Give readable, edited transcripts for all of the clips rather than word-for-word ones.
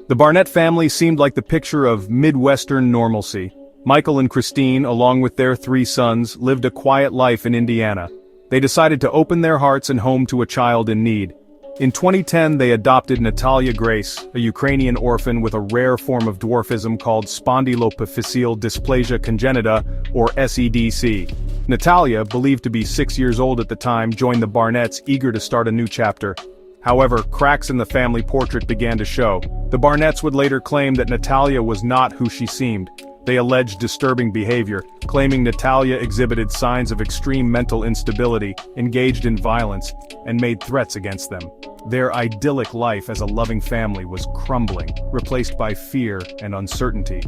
The Barnett family seemed like the picture of Midwestern normalcy. Michael and Christine, along with their 3 sons, lived a quiet life in Indiana. They decided to open their hearts and home to a child in need. In 2010 they adopted Natalia Grace, a Ukrainian orphan with a rare form of dwarfism called spondylopiphyseal dysplasia congenita, or SEDC. Natalia, believed to be 6 years old at the time, joined the Barnetts eager to start a new chapter. However, cracks in the family portrait began to show. The Barnetts would later claim that Natalia was not who she seemed. They alleged disturbing behavior, claiming Natalia exhibited signs of extreme mental instability, engaged in violence, and made threats against them. Their idyllic life as a loving family was crumbling, replaced by fear and uncertainty.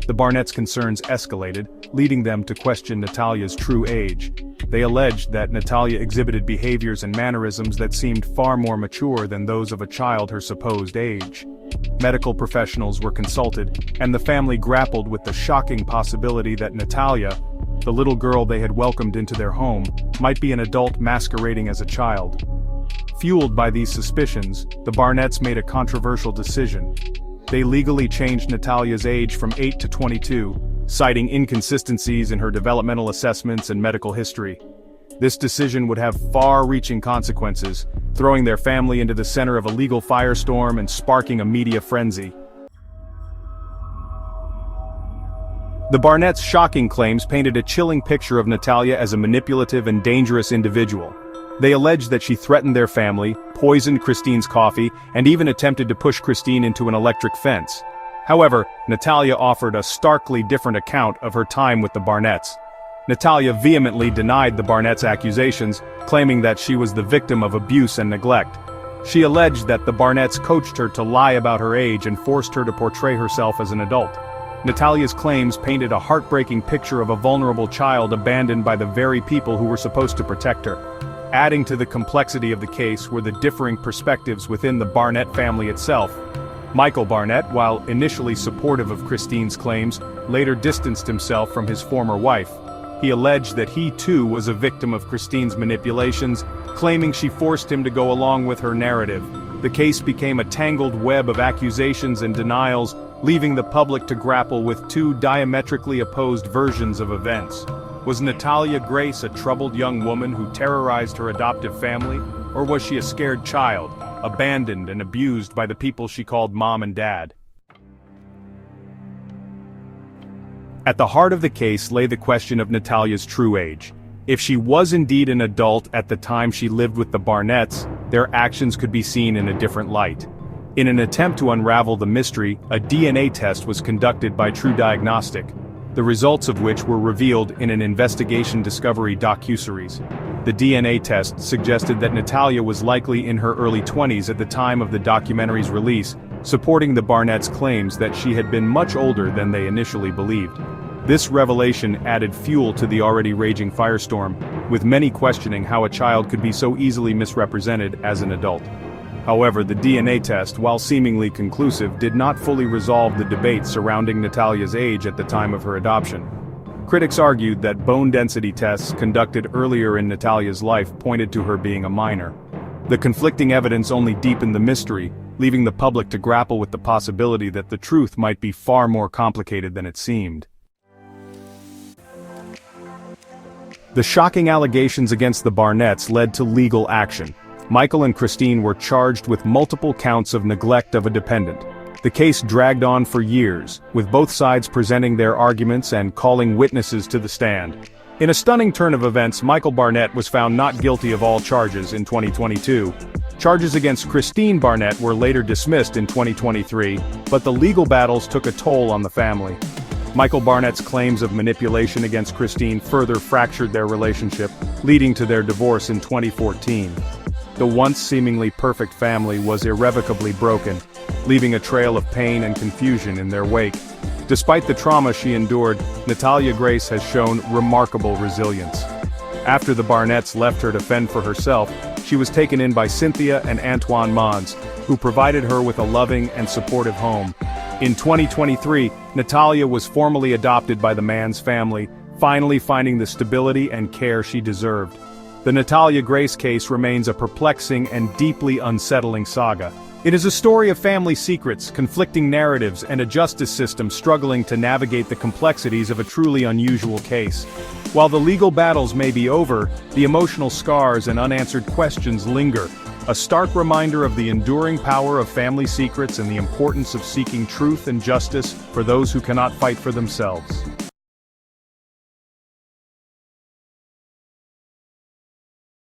The Barnetts' concerns escalated, leading them to question Natalia's true age. They alleged that Natalia exhibited behaviors and mannerisms that seemed far more mature than those of a child her supposed age. Medical professionals were consulted, and the family grappled with the shocking possibility that Natalia, the little girl they had welcomed into their home, might be an adult masquerading as a child. Fueled by these suspicions, the Barnetts made a controversial decision. They legally changed Natalia's age from 8 to 22, citing inconsistencies in her developmental assessments and medical history. This decision would have far-reaching consequences, throwing their family into the center of a legal firestorm and sparking a media frenzy. The Barnetts' shocking claims painted a chilling picture of Natalia as a manipulative and dangerous individual. They alleged that she threatened their family, poisoned Christine's coffee, and even attempted to push Christine into an electric fence. However, Natalia offered a starkly different account of her time with the Barnetts. Natalia vehemently denied the Barnetts' accusations, claiming that she was the victim of abuse and neglect. She alleged that the Barnetts coached her to lie about her age and forced her to portray herself as an adult. Natalia's claims painted a heartbreaking picture of a vulnerable child abandoned by the very people who were supposed to protect her. Adding to the complexity of the case were the differing perspectives within the Barnett family itself. Michael Barnett, while initially supportive of Christine's claims, later distanced himself from his former wife. He alleged that he too was a victim of Christine's manipulations, claiming she forced him to go along with her narrative. The case became a tangled web of accusations and denials, leaving the public to grapple with 2 diametrically opposed versions of events. Was Natalia Grace a troubled young woman who terrorized her adoptive family, or was she a scared child, abandoned and abused by the people she called mom and dad? At the heart of the case lay the question of Natalia's true age. If she was indeed an adult at the time she lived with the Barnetts, their actions could be seen in a different light. In an attempt to unravel the mystery, a DNA test was conducted by True Diagnostic, the results of which were revealed in an investigation discovery docuseries. The DNA test suggested that Natalia was likely in her early 20s at the time of the documentary's release, supporting the Barnetts' claims that she had been much older than they initially believed. This revelation added fuel to the already raging firestorm, with many questioning how a child could be so easily misrepresented as an adult. However, the DNA test, while seemingly conclusive, did not fully resolve the debate surrounding Natalia's age at the time of her adoption. Critics argued that bone density tests conducted earlier in Natalia's life pointed to her being a minor. The conflicting evidence only deepened the mystery, leaving the public to grapple with the possibility that the truth might be far more complicated than it seemed. The shocking allegations against the Barnetts led to legal action. Michael and Christine were charged with multiple counts of neglect of a dependent. The case dragged on for years, with both sides presenting their arguments and calling witnesses to the stand. In a stunning turn of events, Michael Barnett was found not guilty of all charges in 2022. Charges against Christine Barnett were later dismissed in 2023, but the legal battles took a toll on the family. Michael Barnett's claims of manipulation against Christine further fractured their relationship, leading to their divorce in 2014. The once seemingly perfect family was irrevocably broken, leaving a trail of pain and confusion in their wake. Despite the trauma she endured, Natalia Grace has shown remarkable resilience. After the Barnetts left her to fend for herself, she was taken in by Cynthia and Antoine Mons, who provided her with a loving and supportive home. In 2023, Natalia was formally adopted by the Mons family, finally finding the stability and care she deserved. The Natalia Grace case remains a perplexing and deeply unsettling saga. It is a story of family secrets, conflicting narratives, and a justice system struggling to navigate the complexities of a truly unusual case. While the legal battles may be over, the emotional scars and unanswered questions linger, a stark reminder of the enduring power of family secrets and the importance of seeking truth and justice for those who cannot fight for themselves.